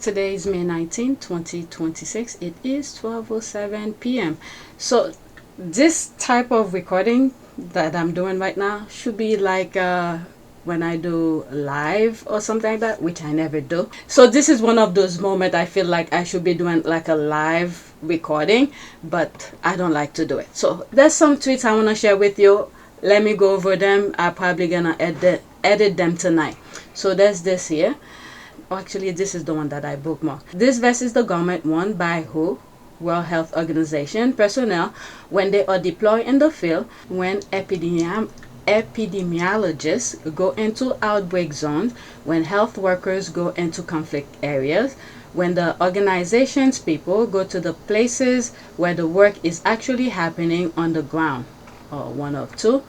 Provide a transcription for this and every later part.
Today is May 19, 2026. It is 12:07 p.m. So this type of recording that I'm doing right now should be like when I do live or something like that, which I never do. So this is one of those moments I feel like I should be doing like a live recording, but I don't like to do it. So there's some tweets I want to share with you. Let me go over them. I'm probably gonna edit them tonight. So there's this here. Actually, this is the one that I bookmarked. This versus the government one by WHO, World Health Organization, personnel when they are deployed in the field, when epidemiologists go into outbreak zones, when health workers go into conflict areas, when the organization's people go to the places where the work is actually happening on the ground, or one of two.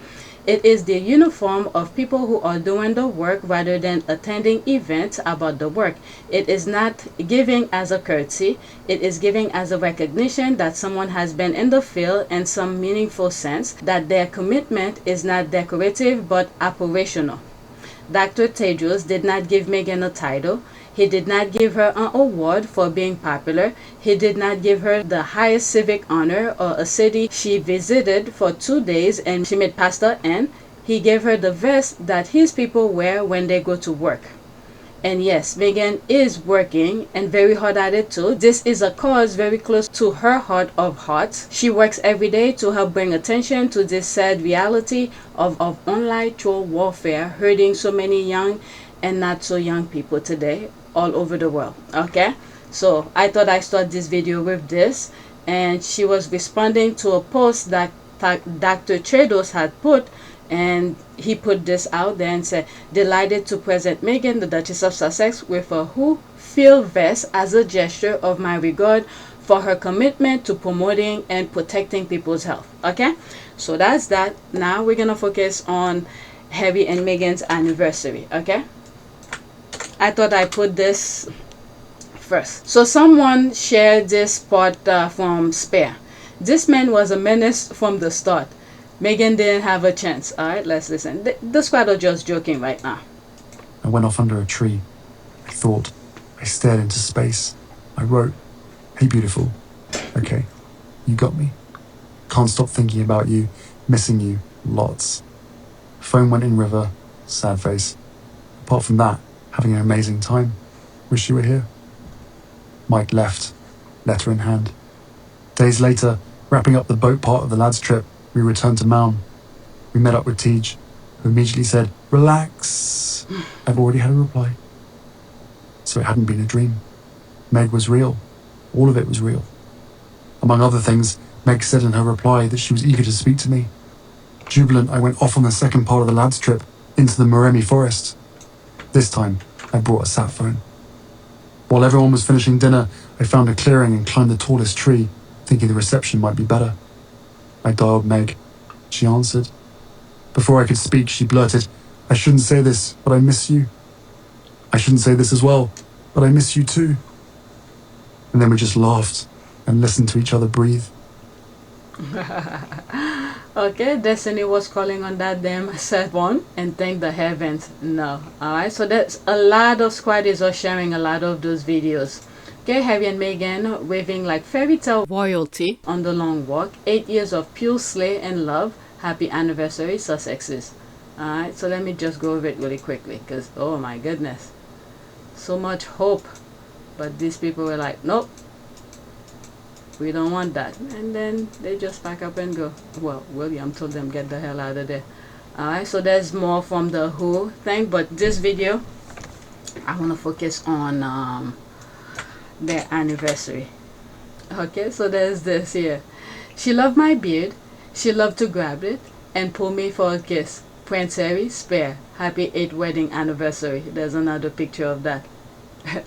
It is the uniform of people who are doing the work rather than attending events about the work. It is not giving as a courtesy. It is giving as a recognition that someone has been in the field in some meaningful sense, that their commitment is not decorative but operational. Dr. Tedros did not give Meghan a title. He did not give her an award for being popular. He did not give her the highest civic honor or a city she visited for 2 days and she made pasta in. He gave her the vest that his people wear when they go to work. And yes, Meghan is working and very hard at it too. This is a cause very close to her heart of hearts. She works every day to help bring attention to this sad reality of online troll warfare hurting so many young and not so young people today all over the world. Okay, so I thought I'd start this video with this, and she was responding to a post that Dr. Tedros had put, and he put this out there and said, delighted to present Meghan, the Duchess of Sussex, with a WHO field vest as a gesture of my regard for her commitment to promoting and protecting people's health. Okay, so that's that. Now we're gonna focus on Harry and Meghan's anniversary. Okay, I thought I put this first. So someone shared this part from Spare. This man was a menace from the start. Meghan didn't have a chance. Alright, let's listen. The squad are just joking right now. I went off under a tree. I thought. I stared into space. I wrote, hey beautiful. Okay, you got me. Can't stop thinking about you, missing you, lots. Phone went in river, sad face. Apart from that, having an amazing time. Wish you were here. Mike left, letter in hand. Days later, wrapping up the boat part of the lads' trip, we returned to Maun. We met up with Tej, who immediately said, relax. I've already had a reply. So it hadn't been a dream. Meg was real. All of it was real. Among other things, Meg said in her reply that she was eager to speak to me. Jubilant, I went off on the second part of the lads' trip, into the Moremi forest. This time, I brought a sat phone. While everyone was finishing dinner, I found a clearing and climbed the tallest tree, thinking the reception might be better. I dialed Meg. She answered. Before I could speak, she blurted, I shouldn't say this, but I miss you. I shouldn't say this as well, but I miss you too. And then we just laughed and listened to each other breathe. Okay, Destiny was calling on that damn cell phone and thank the heavens. No. Alright, so there's a lot of squaddies are sharing a lot of those videos. Okay, Harry and Meghan waving like fairy tale royalty on the long walk. 8 years of pure slay and love. Happy anniversary, Sussexes. Alright, so let me just go over it really quickly because, oh my goodness. So much hope. But these people were like, nope. We don't want that. And then they just pack up and go. Well, William told them get the hell out of there. Alright, so there's more from the WHO thing. But this video, I want to focus on their anniversary. Okay, so there's this here. She loved my beard. She loved to grab it and pull me for a kiss. Prince Harry, spare. Happy 8th wedding anniversary. There's another picture of that.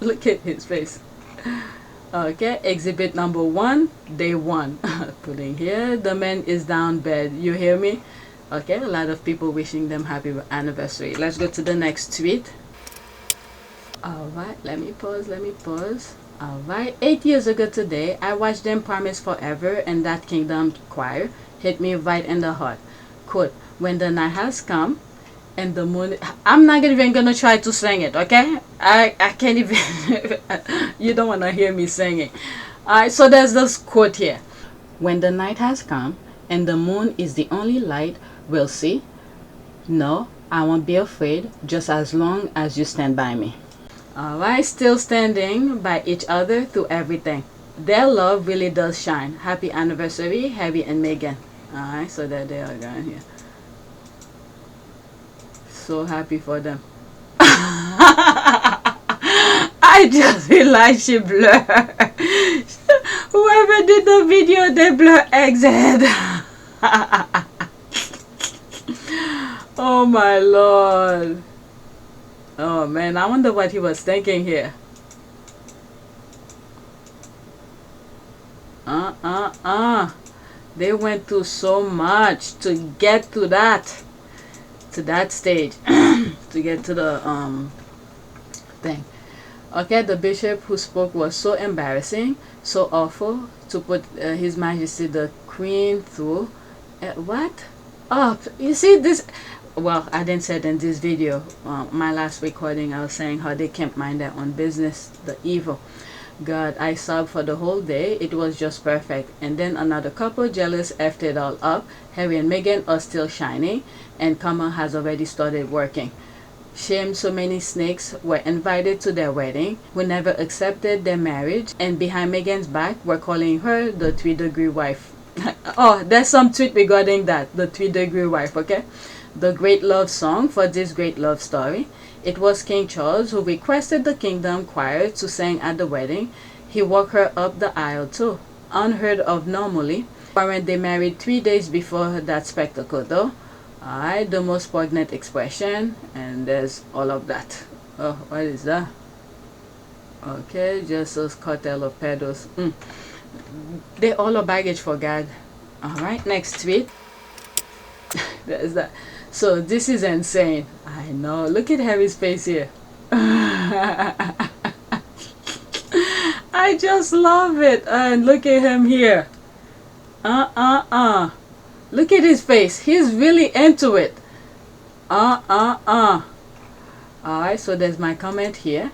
Look at his face. Okay, exhibit number 1, day 1. Putting here, the man is down bed. You hear me? Okay, a lot of people wishing them happy anniversary. Let's go to the next tweet. Alright, let me pause. Alright, 8 years ago today, I watched them promise forever and that Kingdom choir hit me right in the heart. Quote, when the night has come and the moon... I'm not even gonna try to sing it, okay? I can't even... You don't want to hear me singing. Alright, so there's this quote here. When the night has come and the moon is the only light we'll see, no, I won't be afraid just as long as you stand by me. Alright, still standing by each other through everything. Their love really does shine. Happy anniversary, Harry and Meghan. Alright, so there they are going here. So happy for them. I just realized she blurred. Whoever did the video, they blur exit. Oh my lord. Oh man, I wonder what he was thinking here. They went through so much to get to that stage. To get to the thing. Okay, the bishop who spoke was so embarrassing, so awful, to put His Majesty the Queen through. What? Oh, you see this? Well, I didn't say it in this video. My last recording, I was saying how they can't mind their own business, the evil. God, I sobbed for the whole day. It was just perfect. And then another couple, jealous, effed it all up. Harry and Meghan are still shining, and karma has already started working. Shame, so many snakes were invited to their wedding who never accepted their marriage, and behind Meghan's back were calling her the 3-degree wife. Oh, there's some tweet regarding that, the 3-degree wife, okay? The great love song for this great love story. It was King Charles who requested the Kingdom choir to sing at the wedding. He walked her up the aisle too. Unheard of normally. Weren't they married 3 days before that spectacle though? Alright, the most poignant expression, and there's all of that. Oh, what is that? Okay, just those cartel of pedos. They all are baggage for God. Alright, next tweet. There's that. So this is insane. I know. Look at Harry's face here. I just love it. And look at him here. Look at his face. He's really into it. Alright, so there's my comment here.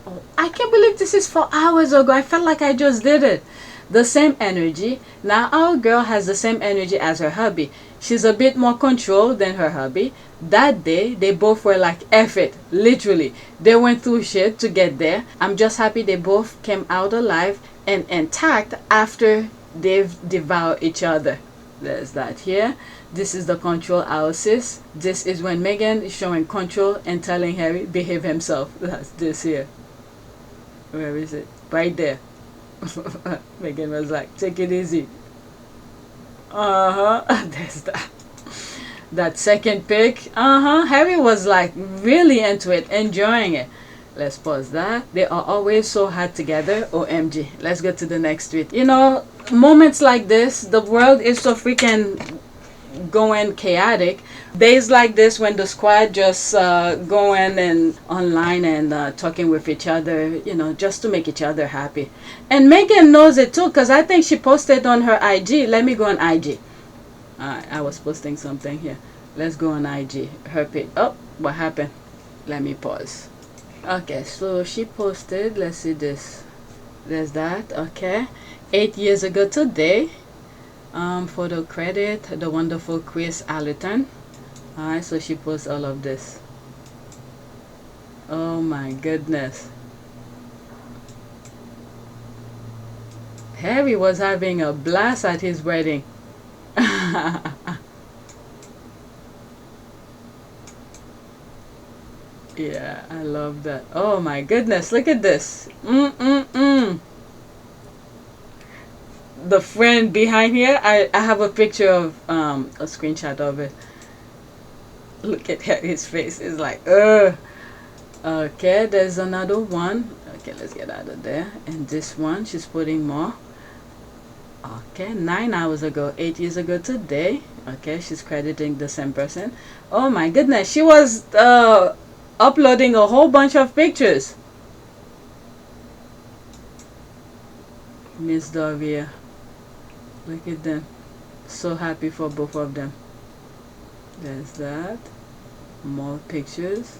Oh, I can't believe this is 4 hours ago. I felt like I just did it. The same energy. Now our girl has the same energy as her hubby. She's a bit more controlled than her hubby. That day, they both were like, F it. Literally. They went through shit to get there. I'm just happy they both came out alive and intact after they've devoured each other. There's that here. This is the control analysis. This is when Meghan is showing control and telling Harry, behave himself. That's this here. Where is it? Right there. Meghan was like, take it easy. There's that. That second pic. Harry was like really into it, enjoying it. Let's pause that. They are always so hot together. OMG. Let's go to the next tweet. You know, moments like this, the world is so freaking going chaotic. Days like this when the squad just going and online and talking with each other, you know, just to make each other happy. And Meghan knows it too, because I think she posted on her IG. Let me go on IG. I was posting something here. Let's go on IG. Her page. Oh, what happened? Let me pause. Okay, so she posted, let's see this. There's that. Okay, 8 years ago today. Photo credit, the wonderful Chris Allerton. Alright, so she posts all of this. Oh my goodness. Harry was having a blast at his wedding. Yeah, I love that. Oh my goodness, look at this. the friend behind here. I have a picture of a screenshot of it. Look at his face. It's like, ugh. Okay, there's another one. Okay, let's get out of there. And this one, she's putting more. Okay, 9 hours ago, 8 years ago today. Okay, she's crediting the same person. Oh my goodness, she was uploading a whole bunch of pictures. Miss Davia. Look at them. So happy for both of them. There's that. More pictures.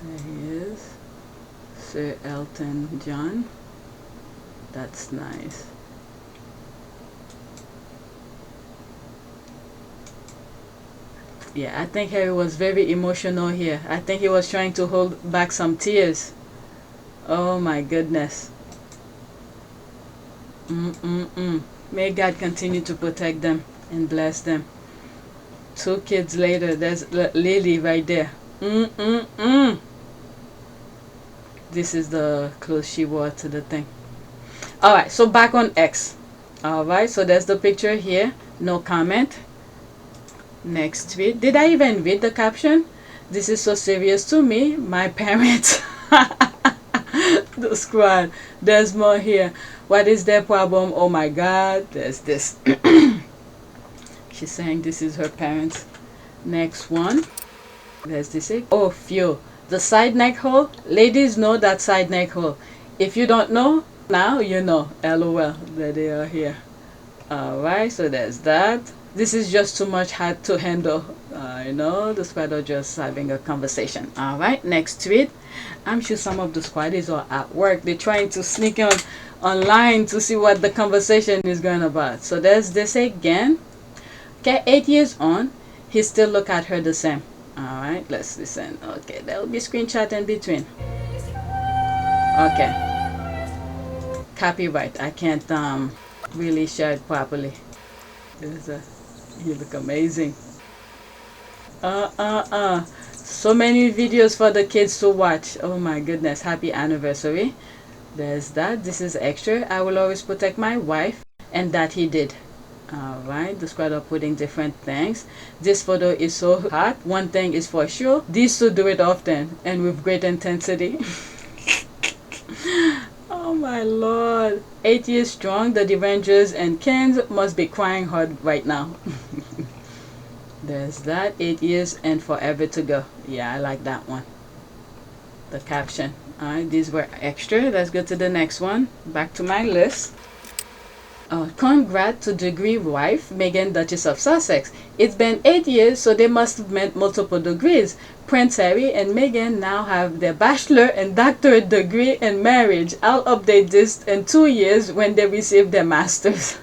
There he is. Sir Elton John. That's nice. Yeah, I think Harry was very emotional here. I think he was trying to hold back some tears. Oh my goodness. May God continue to protect them and bless them. 2 kids later, there's Lily right there. This is the clothes she wore to the thing. Alright, so back on X. Alright, so there's the picture here. No comment. Next tweet. Did I even read the caption? This is so serious to me. My parents. The squad. There's more here. What is their problem? Oh my god. There's this. She's saying this is her parents. Next one. There's this. Oh, phew. The side neck hole. Ladies know that side neck hole. If you don't know, now you know. LOL. There they are here. Alright, so there's that. This is just too much hard to handle. You know, the squad are just having a conversation. Alright, next tweet. I'm sure some of the squaddies are at work. They're trying to sneak online to see what the conversation is going about. So there's this again. Okay, 8 years on, he still look at her the same. Alright, let's listen. Okay, there'll be screenshot in between. Okay. Copyright. I can't really share it properly. You look amazing. So many videos for the kids to watch. Oh my goodness. Happy anniversary. There's that. This is extra. I will always protect my wife. And that he did. Alright, the squad are putting different things. This photo is so hot. One thing is for sure. These two do it often and with great intensity. Oh my lord. 8 years strong, the Devengers and Kens must be crying hard right now. There's that. 8 years and forever to go. Yeah, I like that one. The caption. Alright, these were extra. Let's go to the next one. Back to my list. Congrats to degree wife, Meghan, Duchess of Sussex. It's been 8 years, so they must have met multiple degrees. Prince Harry and Meghan now have their bachelor and doctorate degree in marriage. I'll update this in 2 years when they receive their masters.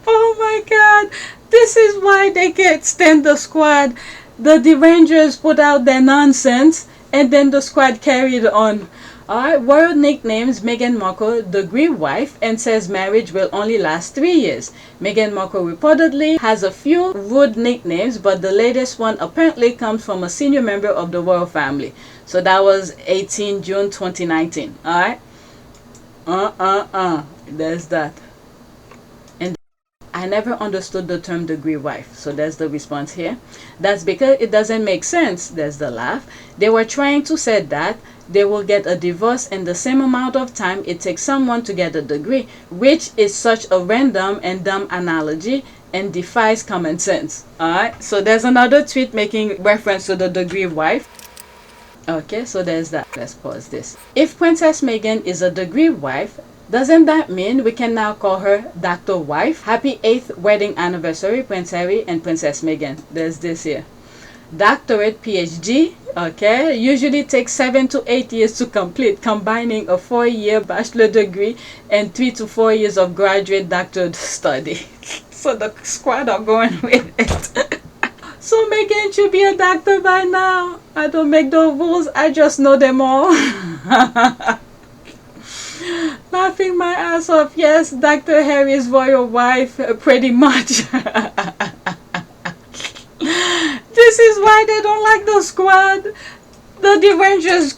Oh my god. This is why they can't stand the squad. The Devengers put out their nonsense and then the squad carried on. Alright, royal nicknames Meghan Markle degree wife and says marriage will only last 3 years. Meghan Markle reportedly has a few rude nicknames, but the latest one apparently comes from a senior member of the royal family. So that was 18 June 2019. Alright? There's that. And I never understood the term degree wife. So there's the response here. That's because it doesn't make sense. There's the laugh. They were trying to say that they will get a divorce in the same amount of time it takes someone to get a degree, which is such a random and dumb analogy and defies common sense. Alright, so there's another tweet making reference to the degree wife. Okay, so there's that. Let's pause this. If Princess Meghan is a degree wife, doesn't that mean we can now call her Dr. Wife? Happy 8th wedding anniversary, Prince Harry and Princess Meghan. There's this here. Doctorate, PhD, okay, usually takes 7 to 8 years to complete, combining a 4-year bachelor degree and 3 to 4 years of graduate doctorate study. So the squad are going with it. So Meghan should be a doctor by now. I don't make the rules, I just know them all. Laughing my ass off. Yes, Dr. Harry's royal wife, pretty much. This is why they don't like the squad. The Devengers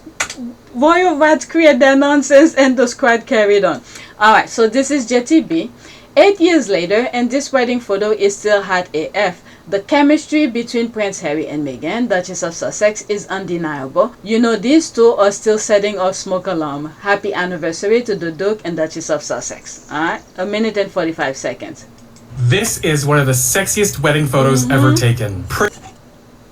Royal rats create their nonsense and the squad carried on. Alright, so this is JTB. 8 years later, and this wedding photo is still hot AF. The chemistry between Prince Harry and Meghan, Duchess of Sussex, is undeniable. You know, these two are still setting off smoke alarm. Happy anniversary to the Duke and Duchess of Sussex. Alright, 1 minute and 45 seconds. This is one of the sexiest wedding photos ever taken.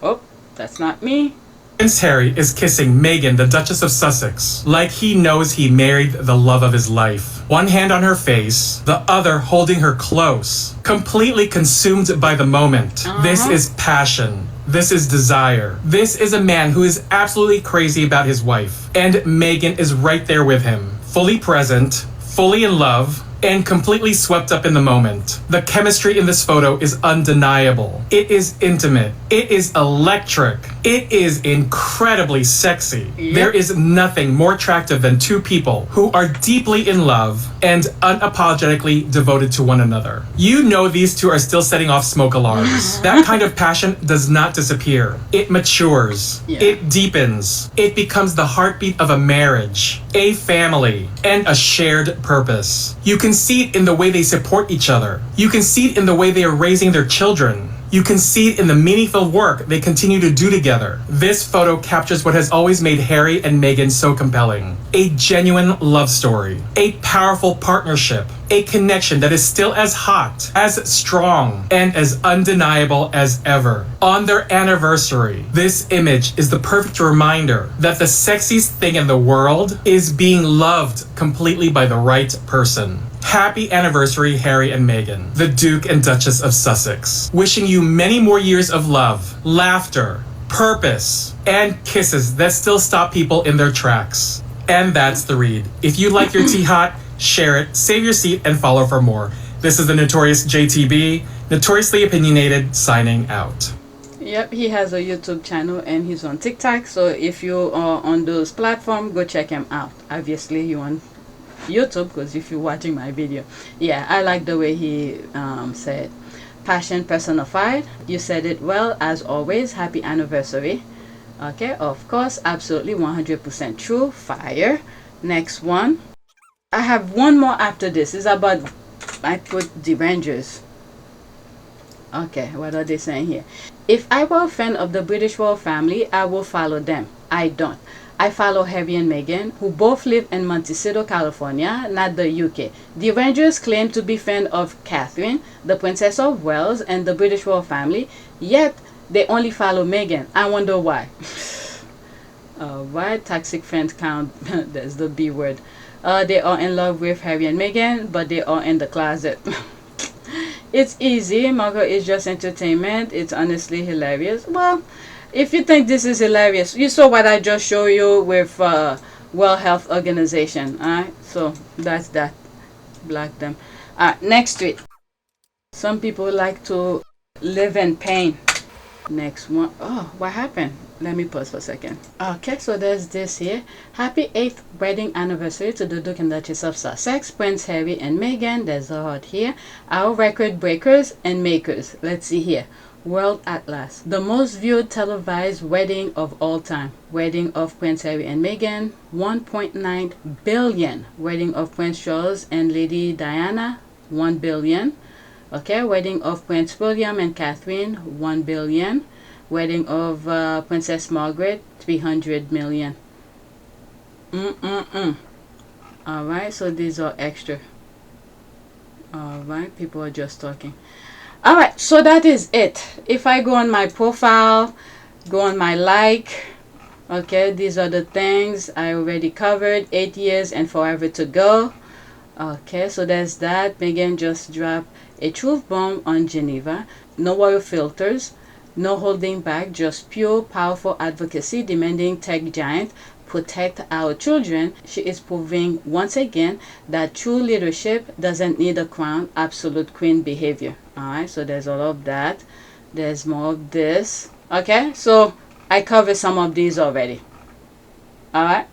Oh, that's not me. Prince Harry is kissing Meghan, the Duchess of Sussex, like he knows he married the love of his life. One hand on her face, the other holding her close, completely consumed by the moment. This is passion. This is desire. This is a man who is absolutely crazy about his wife. And Meghan is right there with him, fully present, fully in love, and completely swept up in the moment. The chemistry in this photo is undeniable. It is intimate. It is electric. It is incredibly sexy. Yep. There is nothing more attractive than two people who are deeply in love and unapologetically devoted to one another. You know these two are still setting off smoke alarms. That kind of passion does not disappear. It matures. Yeah. It deepens. It becomes the heartbeat of a marriage, a family, and a shared purpose. You can see it in the way they support each other. You can see it in the way they are raising their children. You can see it in the meaningful work they continue to do together. This photo captures what has always made Harry and Meghan so compelling. A genuine love story. A powerful partnership. A connection that is still as hot, as strong, and as undeniable as ever. On their anniversary, this image is the perfect reminder that the sexiest thing in the world is being loved completely by the right person. Happy anniversary, Harry and Meghan, the Duke and Duchess of Sussex. Wishing you many more years of love, laughter, purpose, and kisses that still stop people in their tracks. And that's the read. If you like your tea hot, share it, save your seat, and follow for more. This is the Notorious JTB, Notoriously Opinionated, signing out. Yep, he has a YouTube channel and he's on TikTok. So if you are on those platforms, go check him out. Obviously, you on YouTube because if you're watching my video. Yeah, I like the way he said passion personified. You said it well, as always. Happy anniversary. Okay, of course, absolutely 100% true. Fire. Next one. I have one more after this. It's about, I put the Rangers. Okay, what are they saying here? If I were a fan of the British royal family, I will follow them. I don't. I follow Harry and Meghan, who both live in Montecito, California, not the UK. The Rangers claim to be fans of Catherine, the Princess of Wales, and the British royal family, yet they only follow Meghan. I wonder why. Why toxic fans count? That's the B word. They are in love with Harry and Meghan, but they are in the closet. It's easy. Margot is just entertainment. It's honestly hilarious. Well, if you think this is hilarious, you saw what I just showed you with World Health Organization. Alright, so that's that. Block them. Next tweet. Some people like to live in pain. Next one. Oh, what happened? Let me pause for a second. Okay, so there's this here. Happy 8th wedding anniversary to the Duke and Duchess of Sussex, Prince Harry and Meghan. There's a heart here. Our record breakers and makers. Let's see here. World Atlas. The most viewed televised wedding of all time. Wedding of Prince Harry and Meghan. 1.9 billion. Wedding of Prince Charles and Lady Diana. 1 billion. Okay, wedding of Prince William and Catherine. 1 billion. Wedding of Princess Margaret, 300 million. Alright, so these are extra. Alright, people are just talking. Alright, so that is it. If I go on my profile, go on my like. Okay, these are the things I already covered. 8 years and forever to go. Okay, so there's that. Meghan just dropped a truth bomb on Geneva. No royal filters. No holding back, just pure, powerful advocacy demanding tech giant protect our children. She is proving once again that true leadership doesn't need a crown, absolute queen behavior. Alright, so there's all of that. There's more of this. Okay, so I covered some of these already. Alright.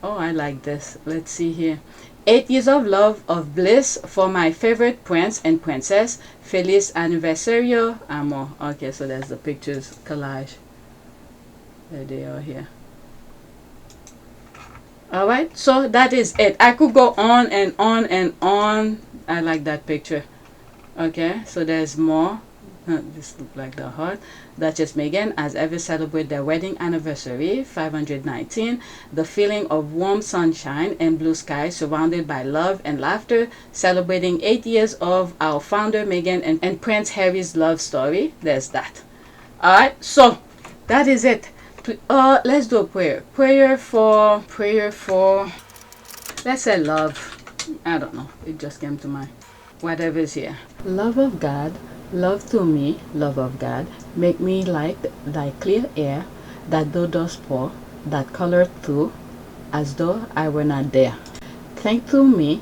Oh, I like this. Let's see here. 8 years of love, of bliss for my favorite prince and princess. Feliz aniversario, amor. Okay, so that's the pictures collage. There they are here. All right, so that is it. I could go on and on and on. I like that picture. Okay, so there's more. This looks like the heart. Duchess Meghan as ever celebrate their wedding anniversary, 519. The feeling of warm sunshine and blue sky surrounded by love and laughter, celebrating 8 years of our founder Meghan and Prince Harry's love story. There's that. Alright, so that is it. Let's do a prayer. Prayer for, let's say love. I don't know. It just came to mind. Whatever's here. Love of God, love to me, love of God, make me like thy clear air, that thou dost pour, that color through, as though I were not there. Thank to me,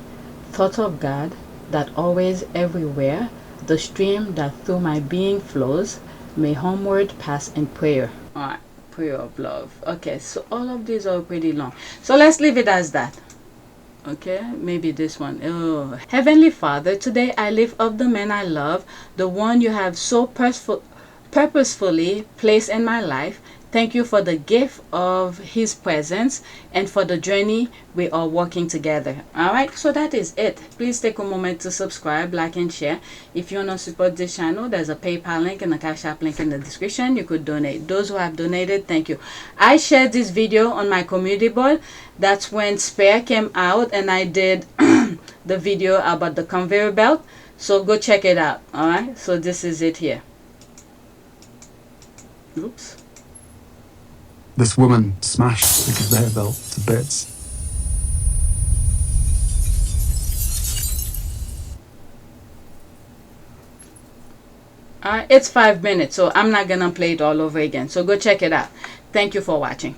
thought of God, that always everywhere, the stream that through my being flows, may homeward pass in prayer. Alright, prayer of love. Okay, so all of these are pretty long. So let's leave it as that. Okay, maybe this one. Oh, Heavenly Father, today I lift up the man I love, the one you have so purposefully placed in my life. Thank you for the gift of his presence and for the journey we are walking together. Alright, so that is it. Please take a moment to subscribe, like, and share. If you want to support this channel, there's a PayPal link and a Cash App link in the description. You could donate. Those who have donated, thank you. I shared this video on my community board. That's when Spare came out and I did the video about the conveyor belt. So go check it out. Alright, so this is it here. Oops. This woman smashed the conveyor belt to bits. It's 5 minutes, so I'm not gonna play it all over again. So go check it out. Thank you for watching.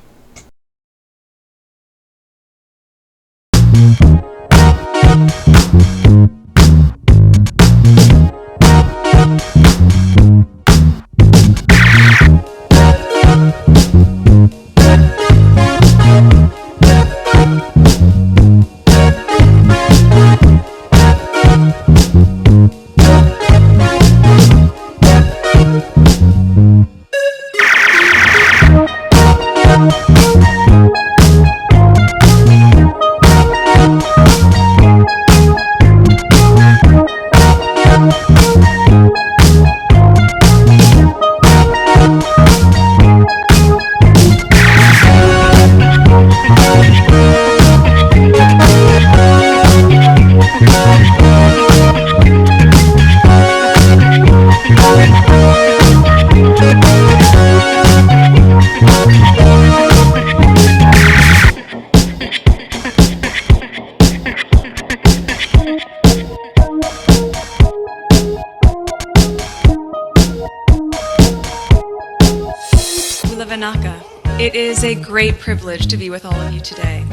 It is a great privilege to be with all of you today.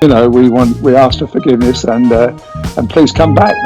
You know, we ask for forgiveness and please come back.